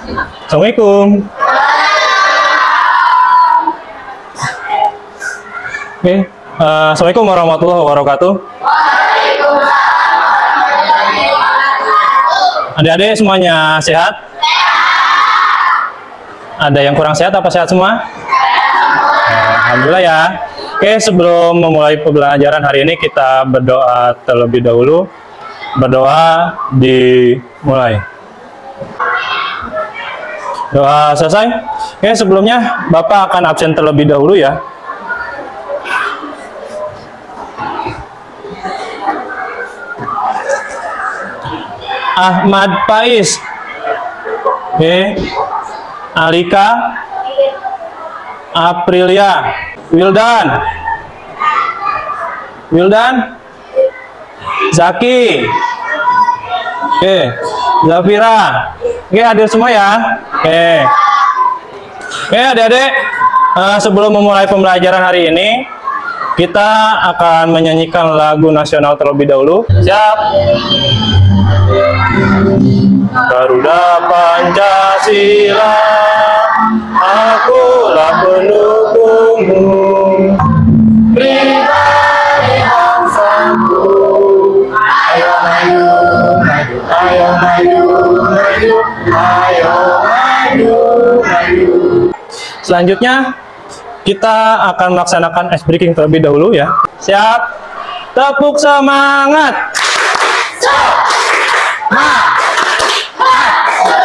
Assalamualaikum. Oke, Assalamualaikum warahmatullahi wabarakatuh. Adik-adik semuanya sehat? Ada yang kurang sehat apa sehat semua? Alhamdulillah ya. Oke, sebelum memulai pembelajaran hari ini kita berdoa terlebih dahulu. Berdoa dimulai. Doa selesai. Oke, sebelumnya Bapak akan absen terlebih dahulu ya. Ahmad Faiz. Oke. Alika. Aprilia. Wildan. Zaki. Oke. Zafira. Oke, hadir semua ya. Oke. Oke, adik-adik, sebelum memulai pembelajaran hari ini, kita akan menyanyikan lagu nasional terlebih dahulu. Siap? Garuda Pancasila, akulah pendukungmu. Pribadi bangsaku, ayo maju, maju, ayo maju, maju, ayo maju, maju. Selanjutnya kita akan melaksanakan ice breaking terlebih dahulu ya. Siap? Tepuk semangat.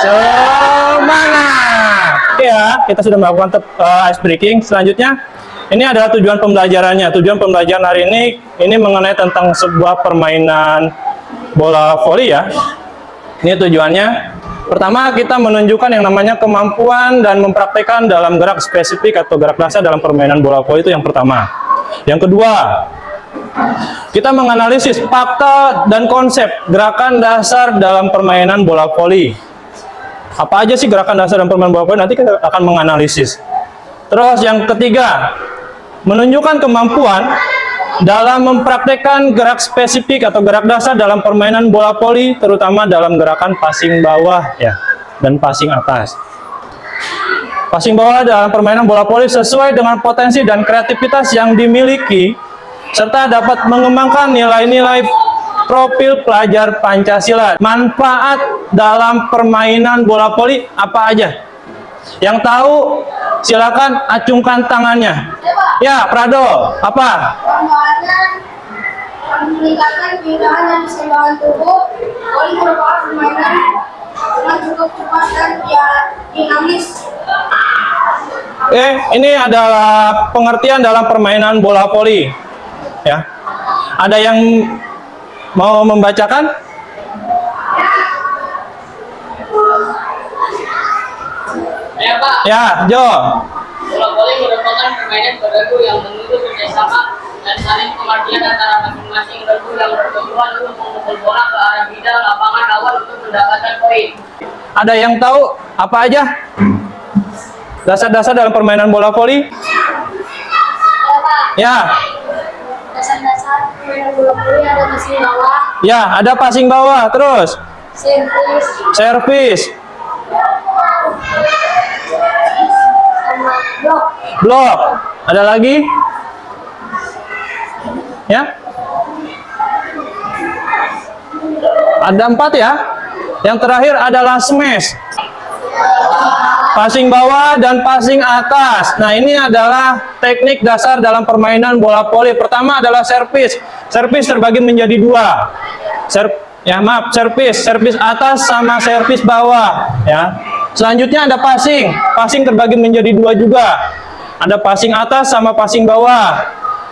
Semangat. Oke ya, kita sudah melakukan ice breaking. Selanjutnya, ini adalah tujuan pembelajarannya. Tujuan pembelajaran hari ini mengenai tentang sebuah permainan bola voli ya. Ini tujuannya. Pertama, kita menunjukkan yang namanya kemampuan dan mempraktekkan dalam gerak spesifik atau gerak dasar dalam permainan bola voli, itu yang pertama. Yang kedua, kita menganalisis fakta dan konsep gerakan dasar dalam permainan bola voli. Apa aja sih gerakan dasar dalam permainan bola voli? Nanti kita akan menganalisis. Terus yang ketiga, menunjukkan kemampuan dalam mempraktekkan gerak spesifik atau gerak dasar dalam permainan bola voli, terutama dalam gerakan passing bawah ya dan passing atas. Passing bawah dalam permainan bola voli sesuai dengan potensi dan kreativitas yang dimiliki, serta dapat mengembangkan nilai-nilai profil pelajar Pancasila. Manfaat dalam permainan bola voli apa aja? Yang tahu silakan acungkan tangannya. Ya, Prado, apa? Manfaatnya meningkatkan keindahan dan keseimbangan tubuh. Voli merupakan permainan dengan cukup cepat dan dinamis. Ini adalah pengertian dalam permainan bola voli. Ya, ada yang mau membacakan? Ya Pak. Ya, Jo. Bola voli merupakan permainan bergu yang menuntut kerjasama dan saling pengertian antara masing-masing regu yang bertujuan untuk memukul bola ke arah bidang lapangan lawan untuk mendapatkan poin. Ada yang tahu apa aja dasar-dasar dalam permainan bola voli? Ya Pak. Ya. Dasar-dasar permainan bola voli ada passing bawah, Ya, ada passing bawah, terus servis, sama blok. blok. Ada lagi? Ya? Ada 4 ya. Yang terakhir adalah smash. Passing bawah dan passing atas. Nah, ini adalah teknik dasar dalam permainan bola voli. Pertama adalah servis. Servis terbagi menjadi 2. Servis atas sama servis bawah ya. Selanjutnya ada passing. Passing terbagi menjadi 2 juga. Ada passing atas sama passing bawah.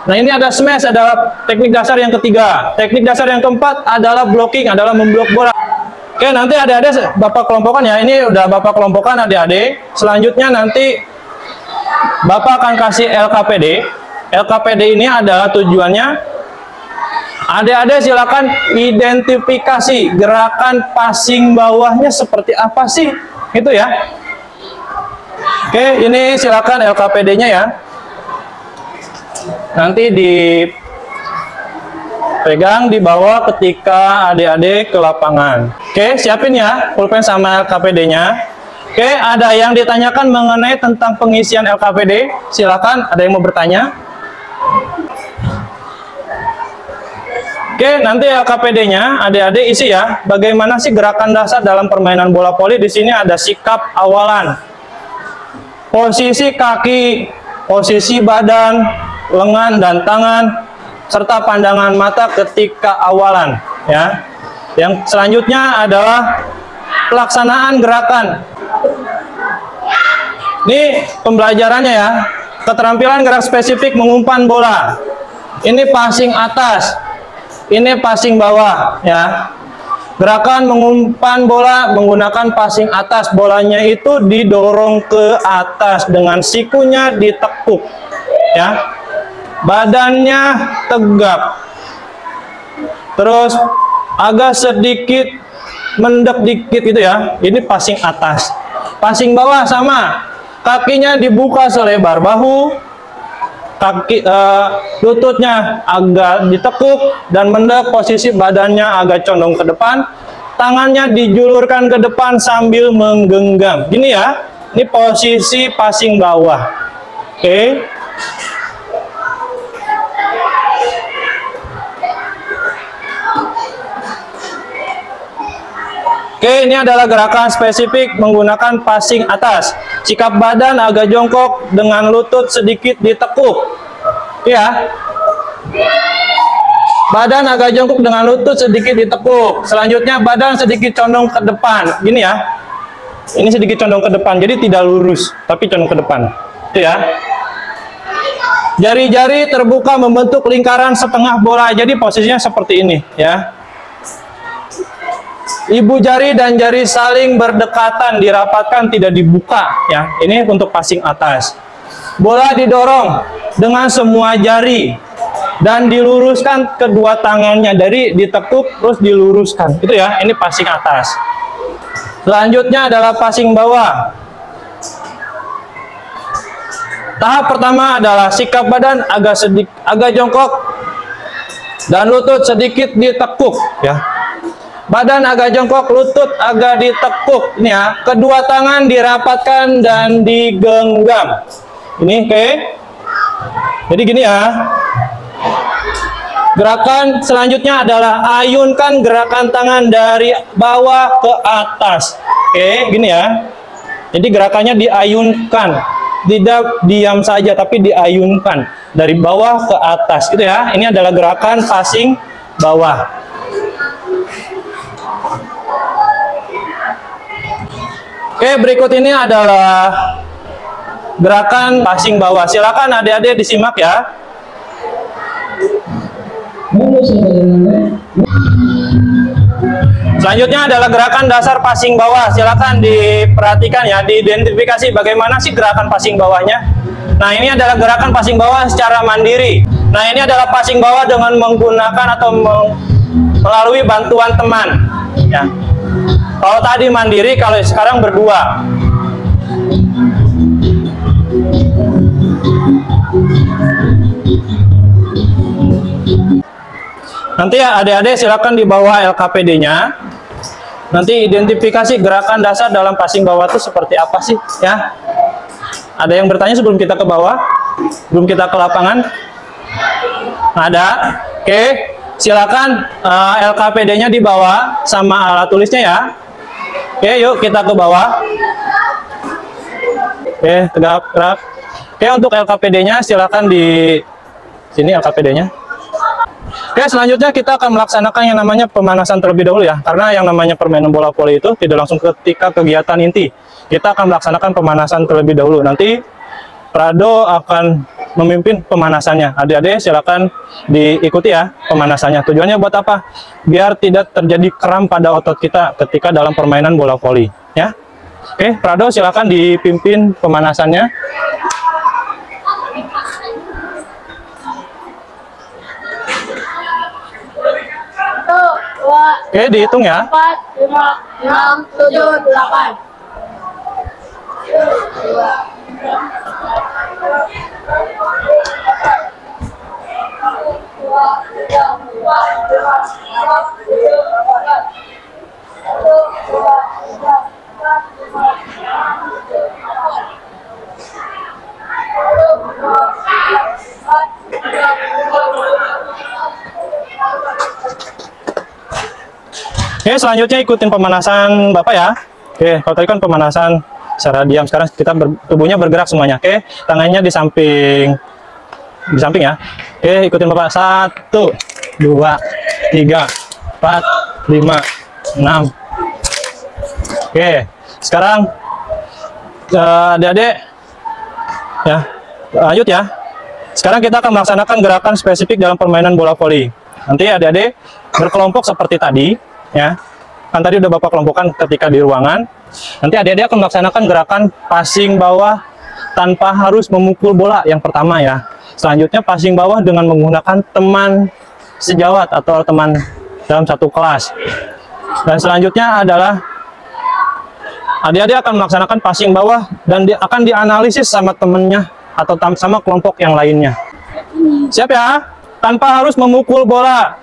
Nah, ini ada smash, adalah teknik dasar yang ketiga. Teknik dasar yang keempat adalah blocking, adalah memblok bola. Oke, nanti adik-adik Bapak kelompokkan ya. Ini udah Bapak kelompokkan adik-adik. Selanjutnya nanti Bapak akan kasih LKPD. LKPD ini adalah tujuannya adik-adik silakan identifikasi gerakan passing bawahnya seperti apa sih? Itu ya. Oke, ini silakan LKPD-nya ya. Nanti dipegang, dibawa ketika adik-adik ke lapangan. Oke, siapin ya pulpen sama LKPD-nya. Oke, ada yang ditanyakan mengenai tentang pengisian LKPD? Silakan, ada yang mau bertanya? Oke, nanti LKPD-nya adik-adik isi ya. Bagaimana sih gerakan dasar dalam permainan bola voli? Di sini ada sikap awalan, posisi kaki, posisi badan, lengan dan tangan, serta pandangan mata ketika awalan. Ya. Yang selanjutnya adalah pelaksanaan gerakan. Ini pembelajarannya ya. Keterampilan gerak spesifik mengumpan bola. Ini passing atas. Ini passing bawah ya. Gerakan mengumpan bola menggunakan passing atas. Bolanya itu didorong ke atas dengan sikunya ditekuk ya. Badannya tegak. Terus agak sedikit mendek dikit gitu ya. Ini passing atas. Passing bawah sama. Kakinya dibuka selebar bahu, lututnya agak ditekuk dan mendek, posisi badannya agak condong ke depan, tangannya dijulurkan ke depan sambil menggenggam. Gini ya, ini posisi passing bawah. Oke. Oke, ini adalah gerakan spesifik menggunakan passing atas. Sikap badan agak jongkok dengan lutut sedikit ditekuk. Ya. Badan agak jongkok dengan lutut sedikit ditekuk. Selanjutnya badan sedikit condong ke depan. Gini ya. Ini sedikit condong ke depan. Jadi tidak lurus, tapi condong ke depan. Itu ya. Jari-jari terbuka membentuk lingkaran setengah bola. Jadi posisinya seperti ini, ya. Ibu jari dan jari saling berdekatan, dirapatkan, tidak dibuka ya. Ini untuk passing atas. Bola didorong dengan semua jari dan diluruskan kedua tangannya, dari ditekuk terus diluruskan. Itu ya, ini passing atas. Selanjutnya adalah passing bawah. Tahap pertama adalah sikap badan agak jongkok dan lutut sedikit ditekuk ya. Badan agak jongkok, lutut agak ditekuk. Ini ya, kedua tangan dirapatkan dan digenggam. Ini oke. Jadi gini ya. Gerakan selanjutnya adalah ayunkan gerakan tangan dari bawah ke atas. Oke, gini ya. Jadi gerakannya diayunkan. Tidak diam saja, tapi diayunkan dari bawah ke atas. Gitu ya. Ini adalah gerakan passing bawah. Oke, berikut ini adalah gerakan passing bawah. Silakan adik-adik disimak ya. Selanjutnya adalah gerakan dasar passing bawah. Silakan diperhatikan ya, diidentifikasi bagaimana sih gerakan passing bawahnya. Nah, ini adalah gerakan passing bawah secara mandiri. Nah, ini adalah passing bawah dengan menggunakan atau melalui bantuan teman. Ya. Kalau tadi mandiri, kalau sekarang berdua. Nanti ya adik-adik silakan di bawah LKPD-nya. Nanti identifikasi gerakan dasar dalam passing bawah itu seperti apa sih ya. Ada yang bertanya sebelum kita ke bawah? Sebelum kita ke lapangan? Ada? Oke. Silakan LKPD-nya di bawah sama alat tulisnya ya. Oke, yuk kita ke bawah. Oke, tegak, gerak. Oke, untuk LKPD-nya silakan di sini LKPD-nya. Oke, selanjutnya kita akan melaksanakan yang namanya pemanasan terlebih dahulu ya. Karena yang namanya permainan bola voli itu tidak langsung ketika kegiatan inti. Kita akan melaksanakan pemanasan terlebih dahulu. Nanti Prado akan memimpin pemanasannya. Adik-adik silakan diikuti ya pemanasannya. Tujuannya buat apa? Biar tidak terjadi kram pada otot kita ketika dalam permainan bola voli ya. Oke, Prado silakan dipimpin pemanasannya. Oke, dihitung ya. 4, 5, 6, 7, 8. 1, 2, 3, 4, 5, 6, 7, 8. Oke, selanjutnya ikutin pemanasan Bapak ya. Oke, kalau tadi kan pemanasan secara diam, sekarang kita tubuhnya bergerak semuanya. Oke, tangannya di samping ya. Oke, ikutin Bapak. 1, 2, 3, 4, 5, 6. Oke, sekarang adik-adik ya, lanjut ya. Sekarang kita akan melaksanakan gerakan spesifik dalam permainan bola voli. Nanti adik-adik berkelompok seperti tadi ya. Kan tadi udah Bapak kelompokkan ketika di ruangan. Nanti adik-adik akan melaksanakan gerakan passing bawah tanpa harus memukul bola yang pertama ya. Selanjutnya passing bawah dengan menggunakan teman sejawat atau teman dalam satu kelas. Dan selanjutnya adalah adik-adik akan melaksanakan passing bawah dan akan dianalisis sama temennya atau sama kelompok yang lainnya. Siap ya? Tanpa harus memukul bola.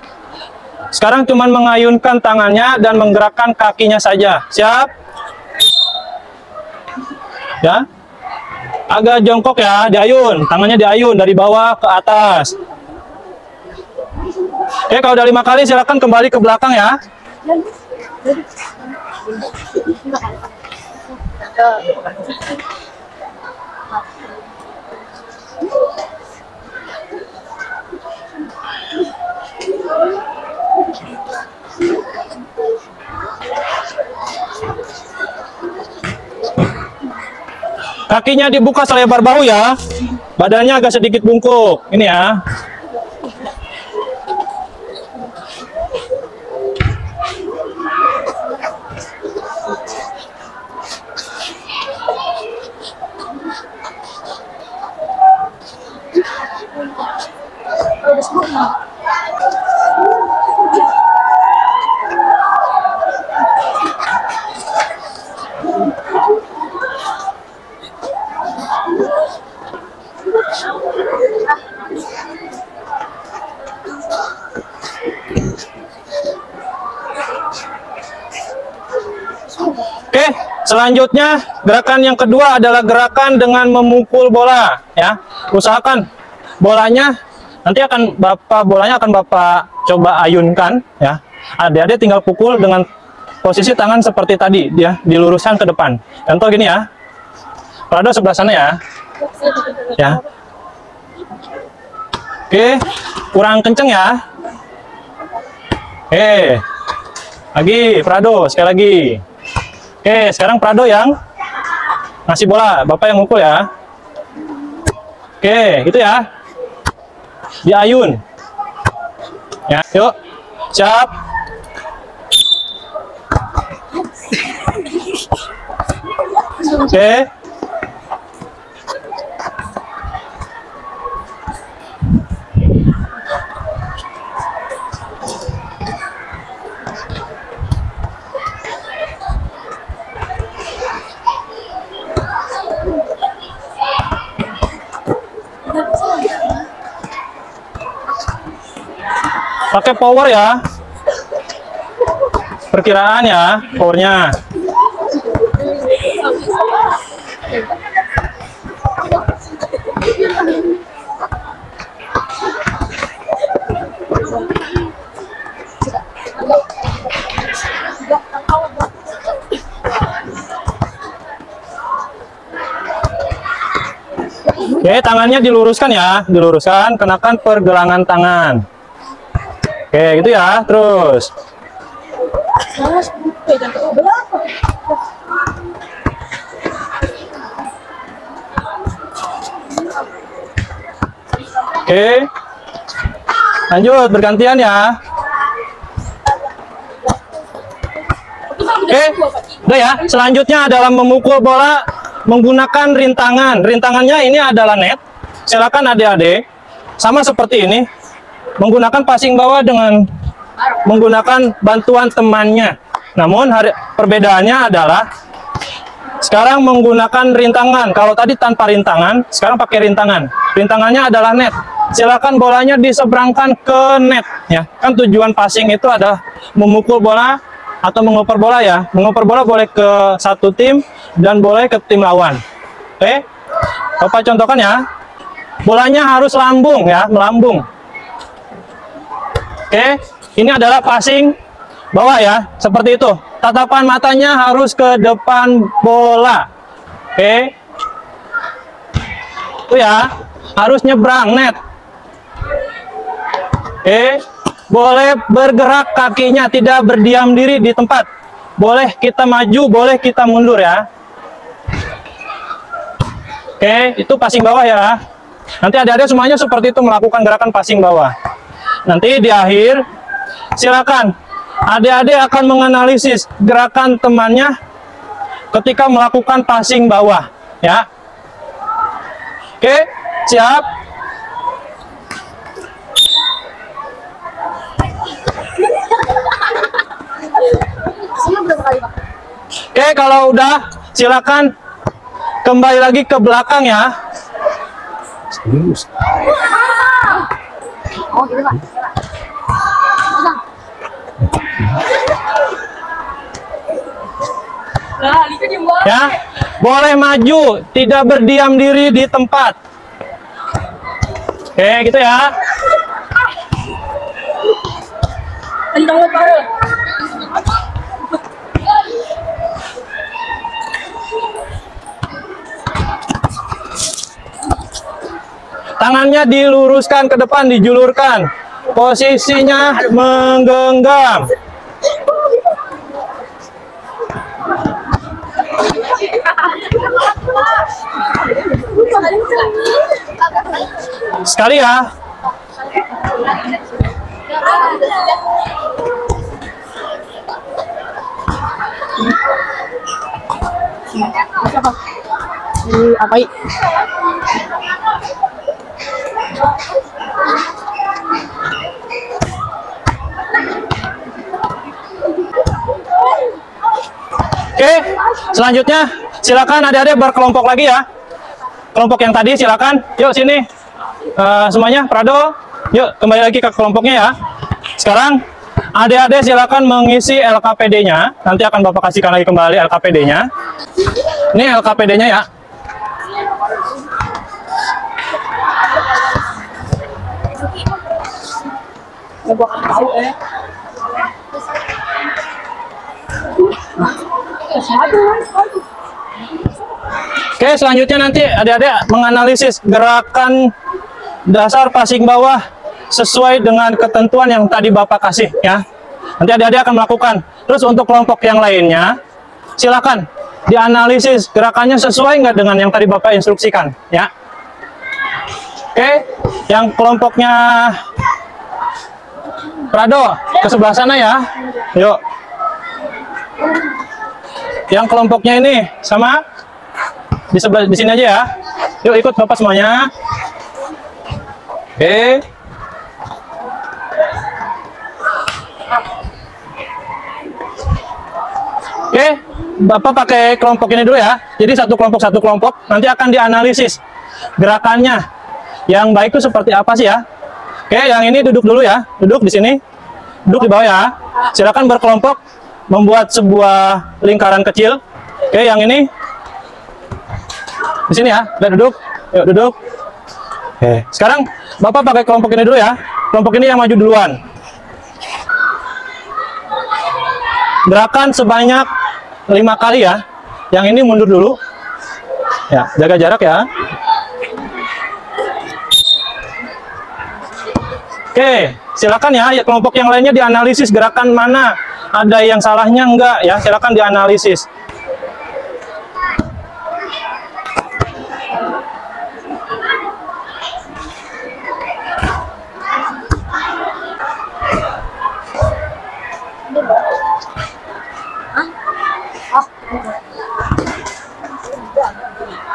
Sekarang cuma mengayunkan tangannya dan menggerakkan kakinya saja. Siap? Ya? Agak jongkok ya, diayun. Tangannya diayun dari bawah ke atas. Oke, kalau udah 5 kali silakan kembali ke belakang ya. Kakinya dibuka selebar bahu ya. Badannya agak sedikit bungkuk. Ini ya. Oke, selanjutnya gerakan yang kedua adalah gerakan dengan memukul bola ya. Usahakan bolanya bolanya akan Bapak coba ayunkan ya. Adik-adik tinggal pukul dengan posisi tangan seperti tadi ya, diluruskan ke depan. Contoh gini ya. Prado sebelah sana ya. Ya. Oke, kurang kenceng ya. Oke. Lagi Prado sekali lagi. Oke, sekarang Prado yang ngasih bola, Bapak yang mukul ya. Oke, gitu ya. Diayun. Ya, yuk. Siap. Oke. Pakai power ya. Perkiraan ya, powernya. Oke, tangannya diluruskan ya, diluruskan, kenakan pergelangan tangan. Oke, gitu ya, terus. Oke, lanjut, bergantian ya. Oke, udah ya, selanjutnya adalah memukul bola menggunakan rintangan. Rintangannya ini adalah net. Silakan adik-adik, sama seperti ini. Menggunakan passing bawah dengan menggunakan bantuan temannya. Namun perbedaannya adalah sekarang menggunakan rintangan. Kalau tadi tanpa rintangan, sekarang pakai rintangan. Rintangannya adalah net. Silakan bolanya diseberangkan ke net ya. Kan tujuan passing itu adalah memukul bola atau mengoper bola ya. Mengoper bola boleh ke satu tim dan boleh ke tim lawan. Oke, Bapak contohkan ya. Bolanya harus lambung ya, melambung. Oke, ini adalah passing bawah ya, seperti itu. Tatapan matanya harus ke depan bola. Oke, itu ya, harus nyebrang net. Oke, boleh bergerak kakinya, tidak berdiam diri di tempat. Boleh kita maju, boleh kita mundur ya. Oke, itu passing bawah ya. Nanti adik-adik semuanya seperti itu melakukan gerakan passing bawah. Nanti di akhir, silakan adik-adik akan menganalisis gerakan temannya ketika melakukan passing bawah, ya. Oke, siap? Oke, kalau udah, silakan kembali lagi ke belakang ya. Oh, gitu, Pak. Ya, boleh maju, tidak berdiam diri di tempat. Oke, gitu ya. Tangannya diluruskan ke depan, dijulurkan. Posisinya menggenggam. Sekali ya. Apa ini? Oke, selanjutnya silakan adik-adik berkelompok lagi ya. Kelompok yang tadi silakan. Yuk sini. Semuanya, Prado. Yuk kembali lagi ke kelompoknya ya. Sekarang adik-adik silakan mengisi LKPD-nya. Nanti akan Bapak kasihkan lagi kembali LKPD-nya. Ini LKPD-nya ya. Oke, selanjutnya nanti adik-adik menganalisis gerakan dasar passing bawah sesuai dengan ketentuan yang tadi Bapak kasih ya. Nanti adik-adik akan melakukan. Terus untuk kelompok yang lainnya, silakan dianalisis gerakannya sesuai nggak dengan yang tadi Bapak instruksikan ya. Oke, yang kelompoknya Prado ke sebelah sana ya. Yuk. Yang kelompoknya ini sama di sebelah di sini aja ya. Yuk ikut Bapak semuanya. Oke. Oke, Bapak pakai kelompok ini dulu ya. Jadi satu kelompok nanti akan dianalisis gerakannya. Yang baik itu seperti apa sih ya? Oke, yang ini duduk dulu ya. Duduk di sini. Duduk di bawah ya. Silakan berkelompok membuat sebuah lingkaran kecil. Oke, yang ini di sini ya. Udah duduk. Yuk duduk. Oke, sekarang Bapak pakai kelompok ini dulu ya. Kelompok ini yang maju duluan. Gerakan sebanyak 5 kali ya. Yang ini mundur dulu. Ya, jaga jarak ya. Oke, silakan ya. Kelompok yang lainnya dianalisis gerakan mana. Ada yang salahnya enggak ya. Silakan dianalisis.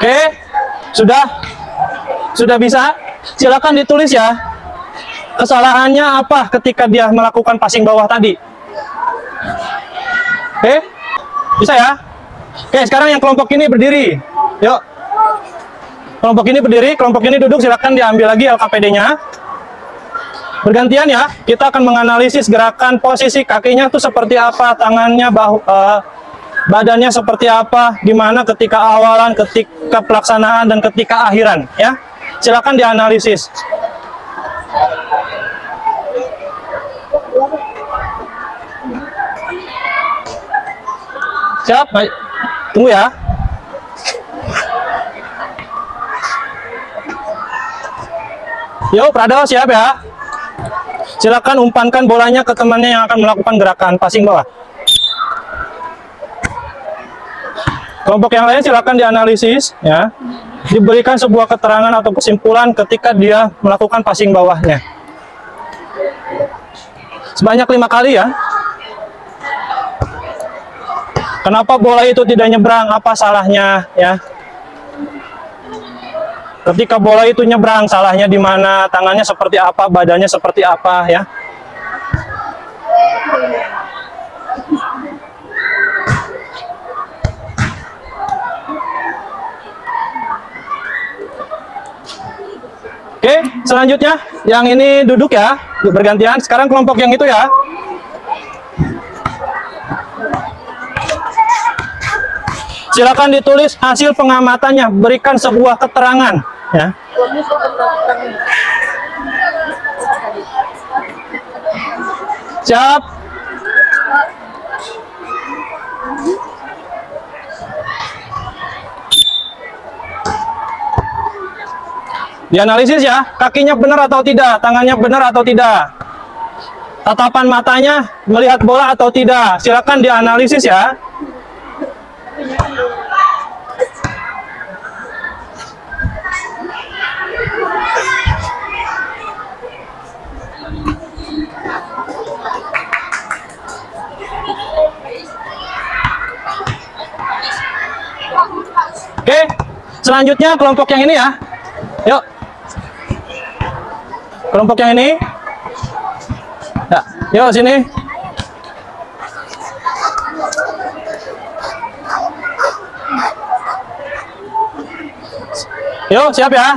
Oke, sudah bisa. Silakan ditulis ya. Kesalahannya apa ketika dia melakukan passing bawah tadi? Oke, bisa ya. Oke, sekarang yang kelompok ini berdiri. Yuk, kelompok ini berdiri, kelompok ini duduk. Silakan diambil lagi LKPD-nya. Bergantian ya. Kita akan menganalisis gerakan posisi kakinya itu seperti apa, tangannya, badannya seperti apa, gimana ketika awalan, ketika pelaksanaan, dan ketika akhiran, ya. Silakan dianalisis. Siap? Tunggu ya. Yo, Prado, siap ya? Silakan umpankan bolanya ke temannya yang akan melakukan gerakan passing bawah. Kelompok yang lain silakan dianalisis, ya. Diberikan sebuah keterangan atau kesimpulan ketika dia melakukan passing bawahnya. Sebanyak 5 kali ya. Kenapa bola itu tidak nyebrang? Apa salahnya, ya? Ketika bola itu nyebrang, salahnya di mana? Tangannya seperti apa? Badannya seperti apa, ya? Oke, selanjutnya yang ini duduk ya, bergantian. Sekarang kelompok yang itu ya. Silakan ditulis hasil pengamatannya, berikan sebuah keterangan, ya. Siap. Dianalisis ya, kakinya benar atau tidak, tangannya benar atau tidak, tatapan matanya melihat bola atau tidak. Silakan dianalisis ya. Oke, selanjutnya kelompok yang ini ya. Yuk. Kelompok yang ini. Ya, yuk sini. Yuk, siap ya.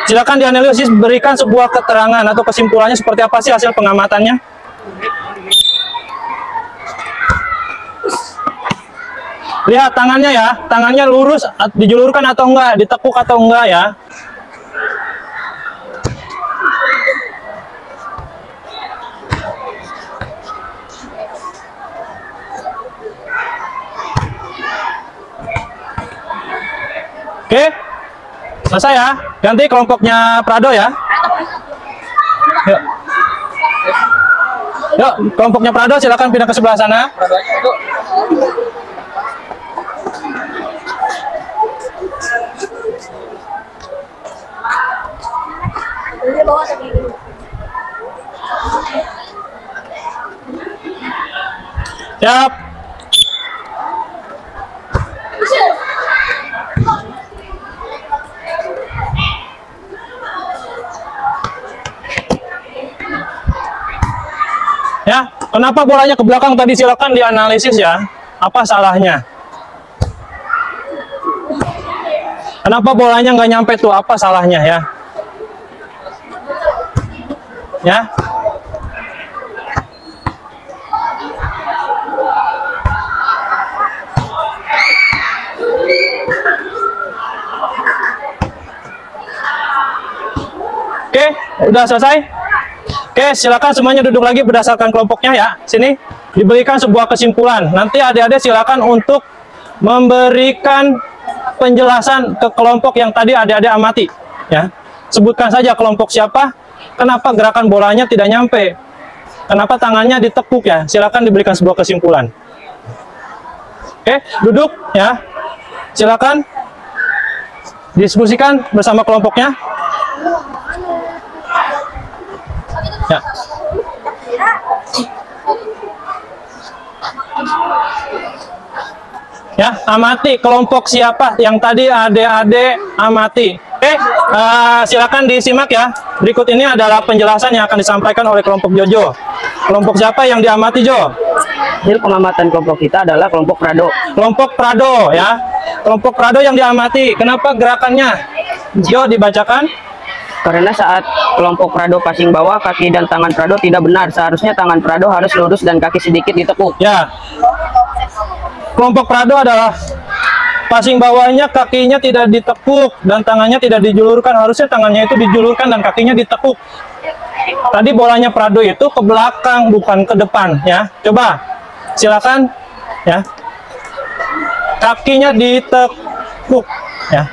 Silakan dianalisis, berikan sebuah keterangan atau kesimpulannya seperti apa sih hasil pengamatannya. Lihat tangannya ya, tangannya lurus, dijulurkan atau enggak, ditekuk atau enggak ya. Oke, selesai ya. Ganti kelompoknya Prado ya. Yuk. Yuk, kelompoknya Prado silakan pindah ke sebelah sana. Siap. Ya, kenapa bolanya ke belakang tadi? Silakan dianalisis ya. Apa salahnya? Kenapa bolanya nggak nyampe tuh? Apa salahnya ya? Ya. Oke, udah selesai. Oke, silakan semuanya duduk lagi berdasarkan kelompoknya ya. Sini diberikan sebuah kesimpulan. Nanti adik-adik silakan untuk memberikan penjelasan ke kelompok yang tadi adik-adik amati ya. Sebutkan saja kelompok siapa, kenapa gerakan bolanya tidak nyampe, kenapa tangannya ditekuk ya. Silakan diberikan sebuah kesimpulan. Oke, duduk ya. Silakan diskusikan bersama kelompoknya. Ya. Ya, amati kelompok siapa yang tadi adik-adik amati. Oke, silakan disimak ya. Berikut ini adalah penjelasan yang akan disampaikan oleh kelompok Jojo. Kelompok siapa yang diamati, Jo? Hasil pengamatan kelompok kita adalah kelompok Prado. Kelompok Prado ya. Kelompok Prado yang diamati. Kenapa gerakannya? Jo, dibacakan. Karena saat kelompok Prado passing bawah, kaki dan tangan Prado tidak benar. Seharusnya tangan Prado harus lurus dan kaki sedikit ditekuk. Ya. kelompok Prado adalah passing bawahnya kakinya tidak ditekuk dan tangannya tidak dijulurkan. Harusnya tangannya itu dijulurkan dan kakinya ditekuk. Tadi bolanya Prado itu ke belakang bukan ke depan ya. Coba silakan ya. Kakinya ditekuk ya.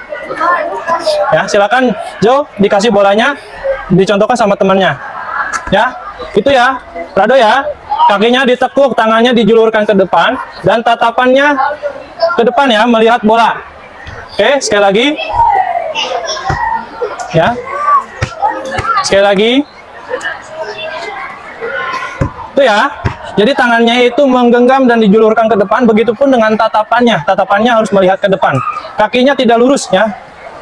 Ya, silakan Jo, dikasih bolanya, dicontohkan sama temannya. Ya, itu ya, Prado ya. Kakinya ditekuk, tangannya dijulurkan ke depan dan tatapannya ke depan ya, melihat bola. Oke, sekali lagi. Ya. Sekali lagi. Itu ya. Jadi tangannya itu menggenggam dan dijulurkan ke depan, begitupun dengan tatapannya. Tatapannya harus melihat ke depan. Kakinya tidak lurus ya,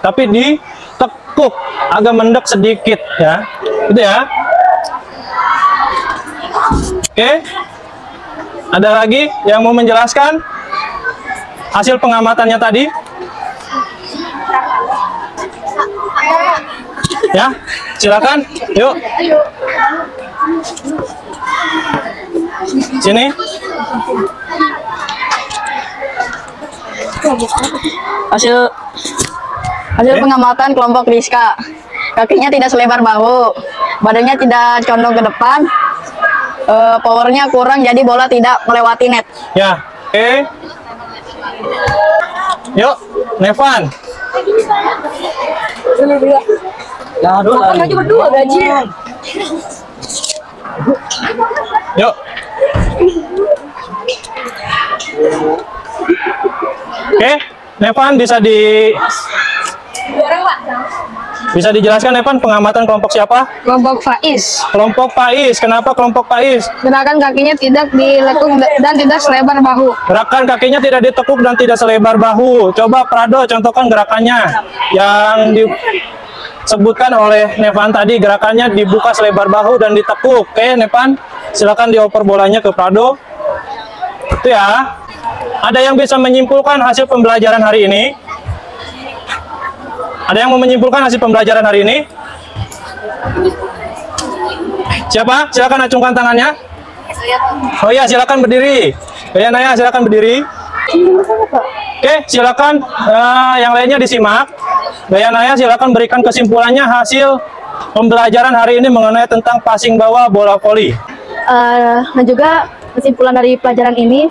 tapi ditekuk, agak mendek sedikit ya. Itu ya. Oke. Ada lagi yang mau menjelaskan hasil pengamatannya tadi? Ya, silakan. Yuk. Sini. Hasil pengamatan kelompok Rizka. Kakinya tidak selebar bahu, badannya tidak condong ke depan, powernya kurang, jadi bola tidak melewati net. Ya, oke. Yuk, Nevan. Maju berdua gaji. Yuk. Oke, Nevan bisa dijelaskan Nevan pengamatan kelompok siapa? Kelompok Faiz. Kelompok Faiz. Kenapa kelompok Faiz? Gerakan kakinya tidak dilekuk dan tidak selebar bahu. Gerakan kakinya tidak ditekuk dan tidak selebar bahu. Coba Prado contohkan gerakannya yang disebutkan oleh Nevan tadi. Gerakannya dibuka selebar bahu dan ditekuk. Oke, Nevan, silakan dioper bolanya ke Prado. Itu ya. Ada yang bisa menyimpulkan hasil pembelajaran hari ini? Ada yang mau menyimpulkan hasil pembelajaran hari ini? Siapa? Silakan acungkan tangannya. Oh ya, silakan berdiri. Ya, Naya, silakan berdiri. Oke, silakan yang lainnya disimak. Gaya Naya, silakan berikan kesimpulannya hasil pembelajaran hari ini mengenai tentang passing bawah bola voli. Dan juga kesimpulan dari pelajaran ini,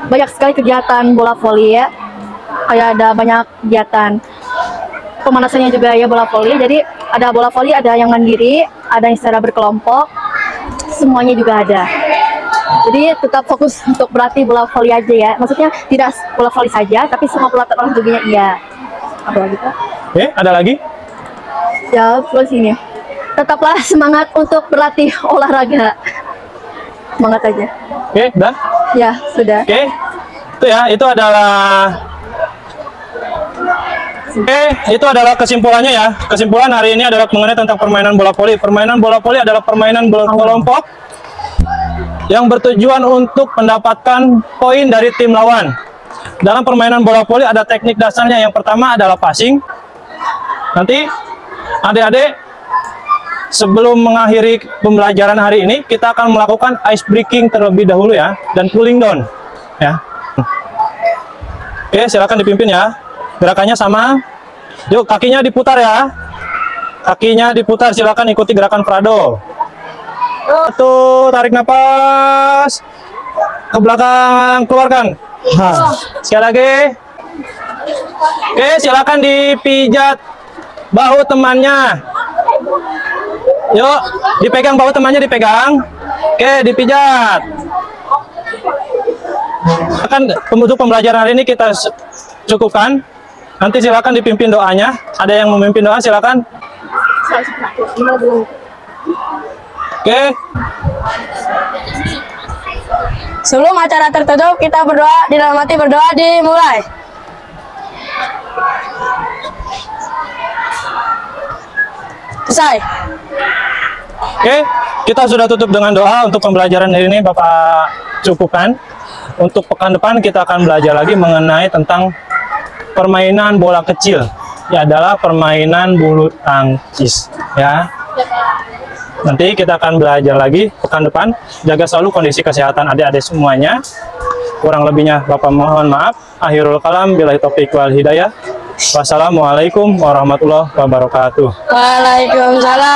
banyak sekali kegiatan bola voli ya. Kayak ada banyak kegiatan pemanasannya juga ya bola voli. Jadi ada bola voli, ada yang mandiri, ada yang secara berkelompok, semuanya juga ada. Jadi tetap fokus untuk berlatih bola voli aja ya. Maksudnya tidak bola voli saja, tapi semua pelatihan juga iya. Apa lagi Pak? Oke, ada lagi? Ya, terus ini. Tetaplah semangat untuk berlatih olahraga. Semangat aja. Oke, udah? Ya, sudah. Oke. Itu ya, itu adalah kesimpulannya ya. Kesimpulan hari ini adalah mengenai tentang permainan bola voli. Permainan bola voli adalah permainan bola kelompok yang bertujuan untuk mendapatkan poin dari tim lawan. Dalam permainan bola voli ada teknik dasarnya. Yang pertama adalah passing. Nanti adik-adik sebelum mengakhiri pembelajaran hari ini, kita akan melakukan ice breaking terlebih dahulu ya, dan cooling down ya. Oke, silakan dipimpin ya. Gerakannya sama. Yuk, kakinya diputar ya. Kakinya diputar, silakan ikuti gerakan Prado. Satu, tarik nafas. Ke belakang, keluarkan. Nah, sekali lagi. Oke, silakan dipijat bahu temannya. Yuk, dipegang bahu temannya, dipegang. Oke, dipijat. Akan untuk pembelajaran hari ini kita cukupkan. Nanti silakan dipimpin doanya. Ada yang memimpin doa, silakan. Oke. Sebelum acara tertutup, kita berdoa di dalam hati. Berdoa dimulai. Selesai. Oke, kita sudah tutup dengan doa. Untuk pembelajaran hari ini Bapak cukupkan. Untuk pekan depan kita akan belajar lagi mengenai tentang permainan bola kecil. Ya, adalah permainan bulu tangkis ya. Nanti kita akan belajar lagi pekan depan. Jaga selalu kondisi kesehatan adik-adik semuanya. Kurang lebihnya Bapak mohon maaf. Akhirul kalam, billahi taufiq wal hidayah. Wassalamualaikum warahmatullahi wabarakatuh. Waalaikumsalam